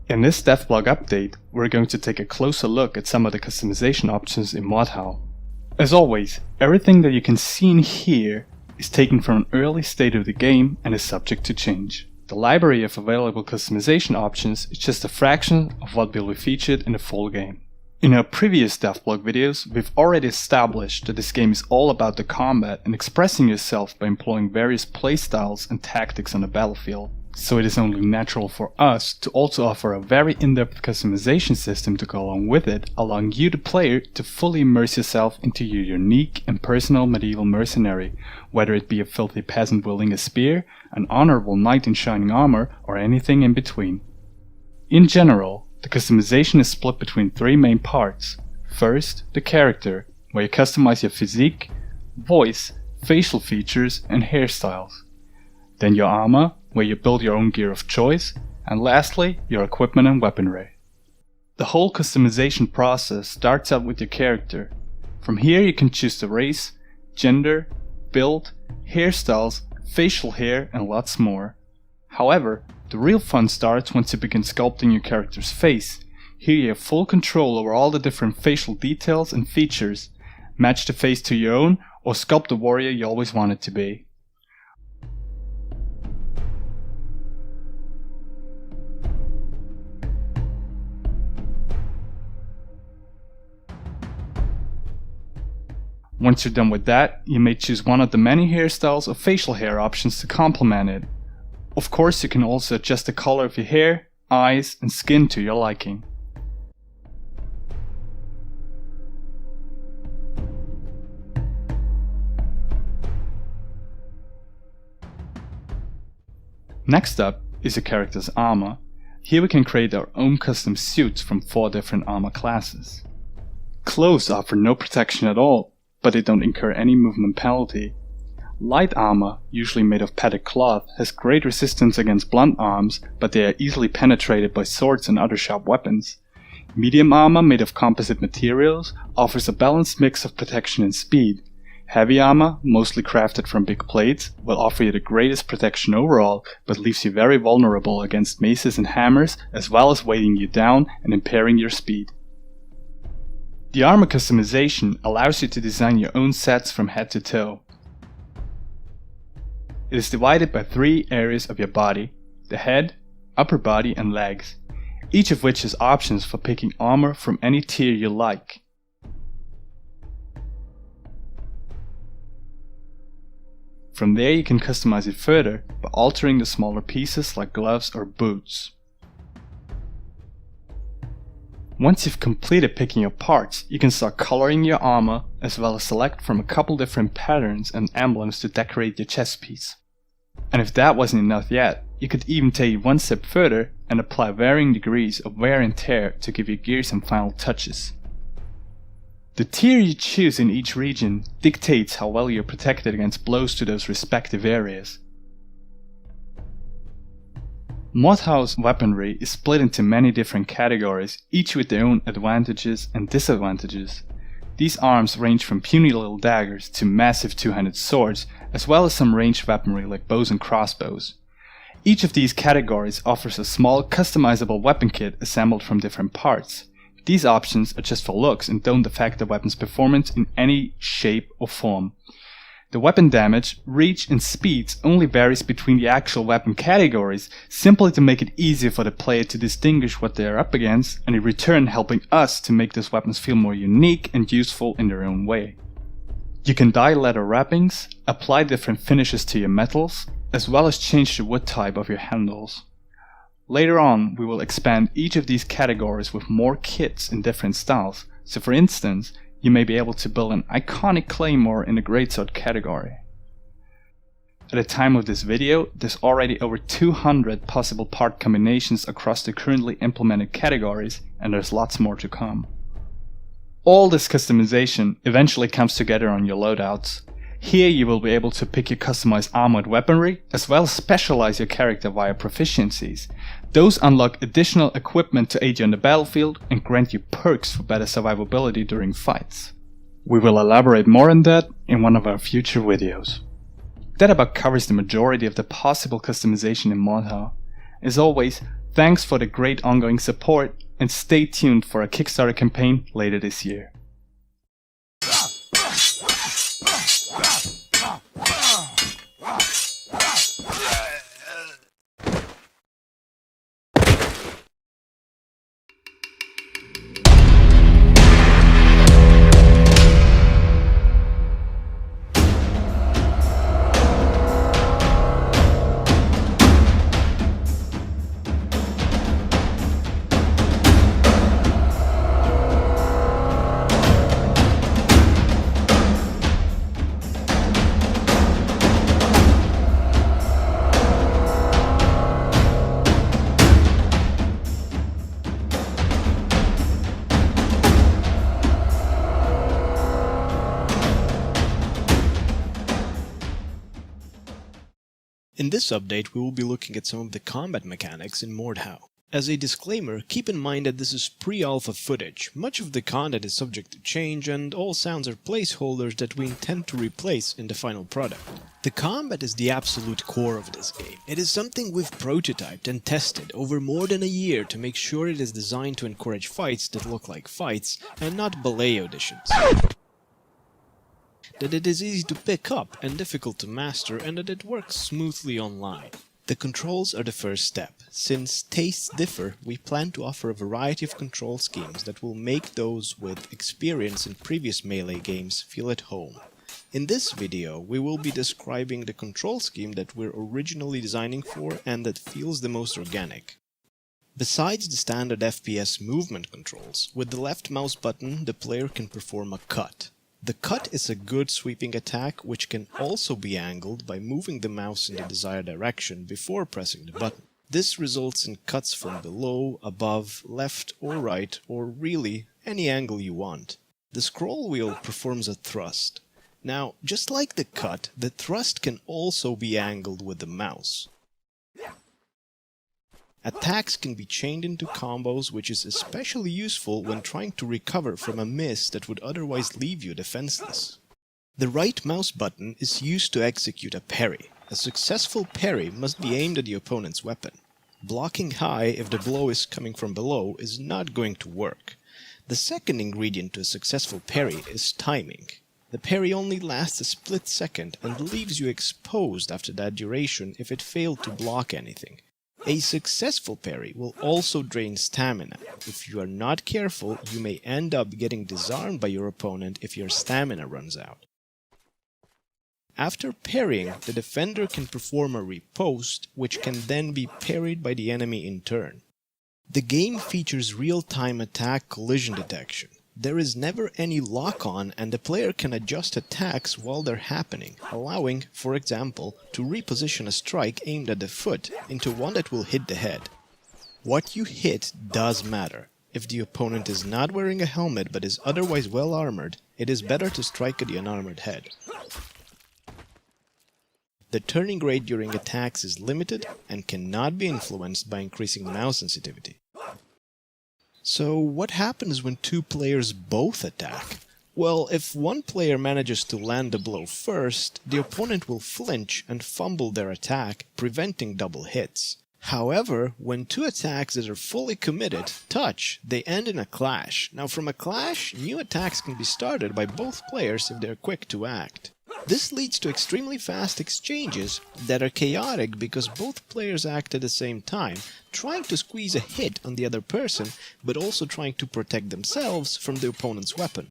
In this devlog update, we're going to take a closer look at some of the customization options in Mordhau. As always, everything that you can see in here is taken from an early state of the game and is subject to change. The library of available customization options is just a fraction of what will be featured in the full game. In our previous devlog videos, we've already established that this game is all about the combat and expressing yourself by employing various playstyles and tactics on the battlefield. So it is only natural for us to also offer a very in-depth customization system to go along with it, allowing you the player to fully immerse yourself into your unique and personal medieval mercenary, whether it be a filthy peasant wielding a spear, an honorable knight in shining armor, or anything in between. In general, the customization is split between three main parts. First, the character, where you customize your physique, voice, facial features, and hairstyles. Then your armor, where you build your own gear of choice, and lastly, your equipment and weaponry. The whole customization process starts out with your character. From here you can choose the race, gender, build, hairstyles, facial hair, and lots more. However, the real fun starts once you begin sculpting your character's face. Here you have full control over all the different facial details and features. Match the face to your own, or sculpt the warrior you always wanted to be. Once you're done with that, you may choose one of the many hairstyles or facial hair options to complement it. Of course, you can also adjust the color of your hair, eyes, and skin to your liking. Next up is your character's armor. Here we can create our own custom suits from 4 different armor classes. Clothes offer no protection at all, but they don't incur any movement penalty. Light armor, usually made of padded cloth, has great resistance against blunt arms, but they are easily penetrated by swords and other sharp weapons. Medium armor, made of composite materials, offers a balanced mix of protection and speed. Heavy armor, mostly crafted from big plates, will offer you the greatest protection overall, but leaves you very vulnerable against maces and hammers, as well as weighting you down and impairing your speed. The armor customization allows you to design your own sets from head to toe. It is divided by 3 areas of your body: the head, upper body, and legs, each of which has options for picking armor from any tier you like. From there you can customize it further by altering the smaller pieces like gloves or boots. Once you've completed picking your parts, you can start coloring your armor, as well as select from a couple different patterns and emblems to decorate your chest piece. And if that wasn't enough yet, you could even take it one step further and apply varying degrees of wear and tear to give your gear some final touches. The tier you choose in each region dictates how well you're protected against blows to those respective areas. Mordhau's weaponry is split into many different categories, each with their own advantages and disadvantages. These arms range from puny little daggers to massive two-handed swords, as well as some ranged weaponry like bows and crossbows. Each of these categories offers a small customizable weapon kit assembled from different parts. These options are just for looks and don't affect the weapon's performance in any shape or form. The weapon damage, reach, and speeds only varies between the actual weapon categories, simply to make it easier for the player to distinguish what they are up against, and in return helping us to make those weapons feel more unique and useful in their own way. You can dye leather wrappings, apply different finishes to your metals, as well as change the wood type of your handles. Later on, we will expand each of these categories with more kits in different styles, so for instance, you may be able to build an iconic claymore in the greatsword category. At the time of this video, there's already over 200 possible part combinations across the currently implemented categories, and there's lots more to come. All this customization eventually comes together on your loadouts. Here you will be able to pick your customized armored weaponry, as well as specialize your character via proficiencies. Those unlock additional equipment to aid you on the battlefield and grant you perks for better survivability during fights. We will elaborate more on that in one of our future videos. That about covers the majority of the possible customization in Mordhau. As always, Thanks for the great ongoing support, and stay tuned for a Kickstarter campaign later this year. In this update, we will be looking at some of the combat mechanics in Mordhau. As a disclaimer, keep in mind that this is pre-alpha footage. Much of the content is subject to change, and all sounds are placeholders that we intend to replace in the final product. The combat is the absolute core of this game. It is something we've prototyped and tested over more than a year to make sure it is designed to encourage fights that look like fights and not ballet auditions. That it is easy to pick up and difficult to master, and that it works smoothly online. The controls are the first step. Since tastes differ, we plan to offer a variety of control schemes that will make those with experience in previous Melee games feel at home. In this video, we will be describing the control scheme that we're originally designing for and that feels the most organic. Besides the standard FPS movement controls, with the left mouse button the player can perform a cut. The cut is a good sweeping attack which can also be angled by moving the mouse in the desired direction before pressing the button. This results in cuts from below, above, left or right, or really any angle you want. The scroll wheel performs a thrust. Now, just like the cut, the thrust can also be angled with the mouse. Attacks can be chained into combos, which is especially useful when trying to recover from a miss that would otherwise leave you defenseless. The right mouse button is used to execute a parry. A successful parry must be aimed at the opponent's weapon. Blocking high if the blow is coming from below is not going to work. The second ingredient to a successful parry is timing. The parry only lasts a split second and leaves you exposed after that duration if it failed to block anything. A successful parry will also drain stamina. If you are not careful, you may end up getting disarmed by your opponent if your stamina runs out. After parrying, the defender can perform a riposte, which can then be parried by the enemy in turn. The game features real-time attack collision detection. There is never any lock-on, and the player can adjust attacks while they're happening, allowing, for example, to reposition a strike aimed at the foot into one that will hit the head. What you hit does matter. If the opponent is not wearing a helmet but is otherwise well armored, it is better to strike at the unarmored head. The turning rate during attacks is limited and cannot be influenced by increasing mouse sensitivity. So what happens when two players both attack? Well, if one player manages to land the blow first, the opponent will flinch and fumble their attack, preventing double hits. However, when two attacks that are fully committed touch, they end in a clash. Now from a clash, new attacks can be started by both players if they're quick to act. This leads to extremely fast exchanges that are chaotic because both players act at the same time, trying to squeeze a hit on the other person, but also trying to protect themselves from the opponent's weapon.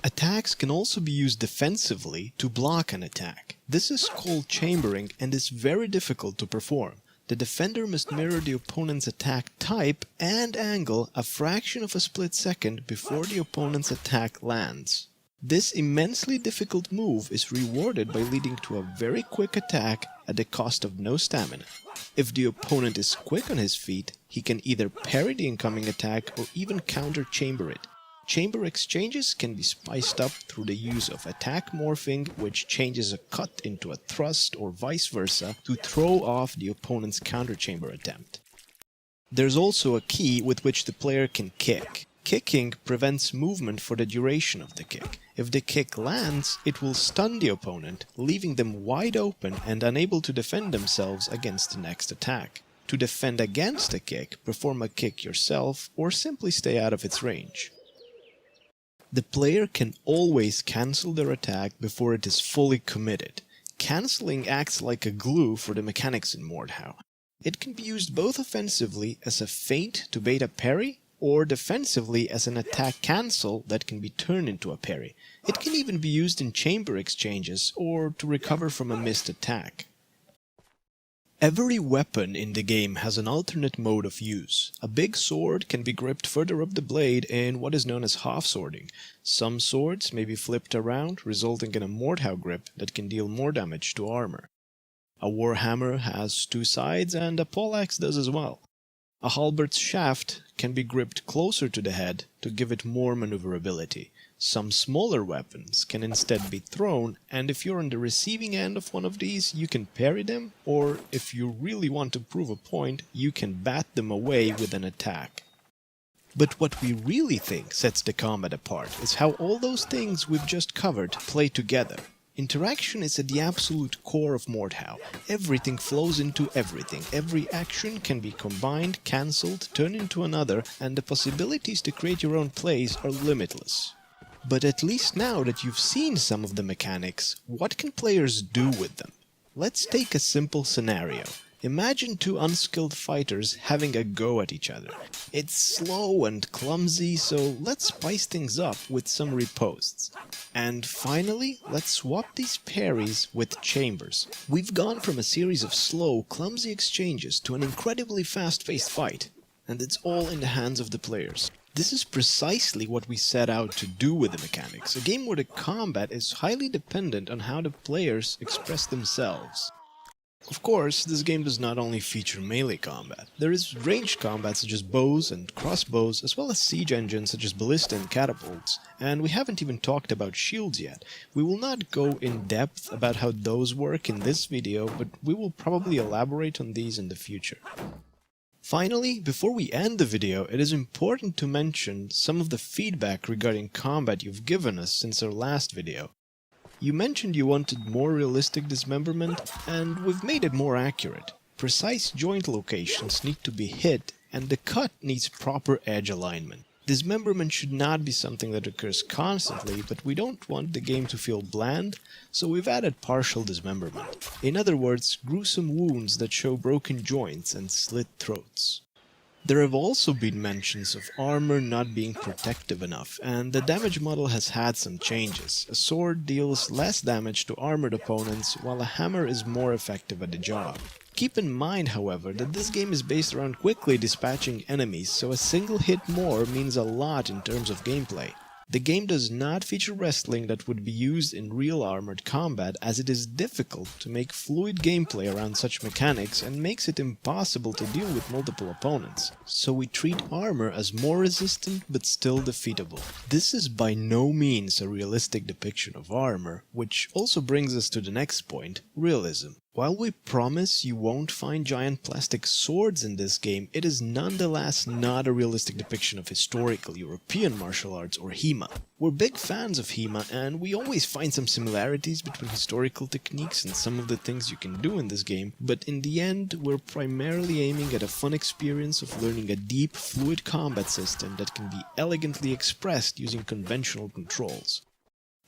Attacks can also be used defensively to block an attack. This is called chambering and is very difficult to perform. The defender must mirror the opponent's attack type and angle a fraction of a split second before the opponent's attack lands. This immensely difficult move is rewarded by leading to a very quick attack at the cost of no stamina. If the opponent is quick on his feet, he can either parry the incoming attack or even counter-chamber it. Chamber exchanges can be spiced up through the use of attack morphing, which changes a cut into a thrust or vice versa to throw off the opponent's counter-chamber attempt. There's also a key with which the player can kick. Kicking prevents movement for the duration of the kick. If the kick lands, it will stun the opponent, leaving them wide open and unable to defend themselves against the next attack. to defend against a kick, perform a kick yourself, or simply stay out of its range. The player can always cancel their attack before it is fully committed. Canceling acts like a glue for the mechanics in Mordhau. It can be used both offensively as a feint to bait a parry, or defensively as an attack cancel that can be turned into a parry. It can even be used in chamber exchanges or to recover from a missed attack. Every weapon in the game has an alternate mode of use. A big sword can be gripped further up the blade in what is known as half-swording. Some swords may be flipped around, resulting in a Mordhau grip that can deal more damage to armor. A warhammer has two sides and a poleaxe does as well. A halbert's shaft can be gripped closer to the head to give it more maneuverability. Some smaller weapons can instead be thrown, and if you're on the receiving end of one of these, you can parry them, or if you really want to prove a point, you can bat them away with an attack. But what we really think sets the combat apart is how all those things we've just covered play together. Interaction is at the absolute core of Mordhau. Everything flows into everything. Every action can be combined, cancelled, turned into another, and the possibilities to create your own plays are limitless. But at least now that you've seen some of the mechanics, what can players do with them? Let's take a simple scenario. Imagine two unskilled fighters having a go at each other. It's slow and clumsy, so let's spice things up with some ripostes. And finally, let's swap these parries with chambers. We've gone from a series of slow, clumsy exchanges to an incredibly fast-paced fight, and it's all in the hands of the players. This is precisely what we set out to do with the mechanics, a game where the combat is highly dependent on how the players express themselves. Of course, this game does not only feature melee combat. There is ranged combat such as bows and crossbows, as well as siege engines such as ballista and catapults, and we haven't even talked about shields yet. We will not go in depth about how those work in this video, but we will probably elaborate on these in the future. Finally, before we end the video, it is important to mention some of the feedback regarding combat you've given us since our last video. You mentioned you wanted more realistic dismemberment, and we've made it more accurate. Precise joint locations need to be hit, and the cut needs proper edge alignment. Dismemberment should not be something that occurs constantly, but we don't want the game to feel bland, so we've added partial dismemberment. In other words, gruesome wounds that show broken joints and slit throats. There have also been mentions of armor not being protective enough, and the damage model has had some changes. A sword deals less damage to armored opponents, while a hammer is more effective at the job. Keep in mind, however, that this game is based around quickly dispatching enemies, so a single hit more means a lot in terms of gameplay. The game does not feature wrestling that would be used in real armored combat, as it is difficult to make fluid gameplay around such mechanics and makes it impossible to deal with multiple opponents. So we treat armor as more resistant but still defeatable. This is by no means a realistic depiction of armor, which also brings us to the next point, realism. While we promise you won't find giant plastic swords in this game, it is nonetheless not a realistic depiction of historical European martial arts or HEMA. We're big fans of HEMA, and we always find some similarities between historical techniques and some of the things you can do in this game, but in the end, we're primarily aiming at a fun experience of learning a deep, fluid combat system that can be elegantly expressed using conventional controls.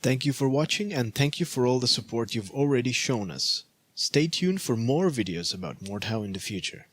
Thank you for watching, and thank you for all the support you've already shown us. Stay tuned for more videos about Mordhau in the future.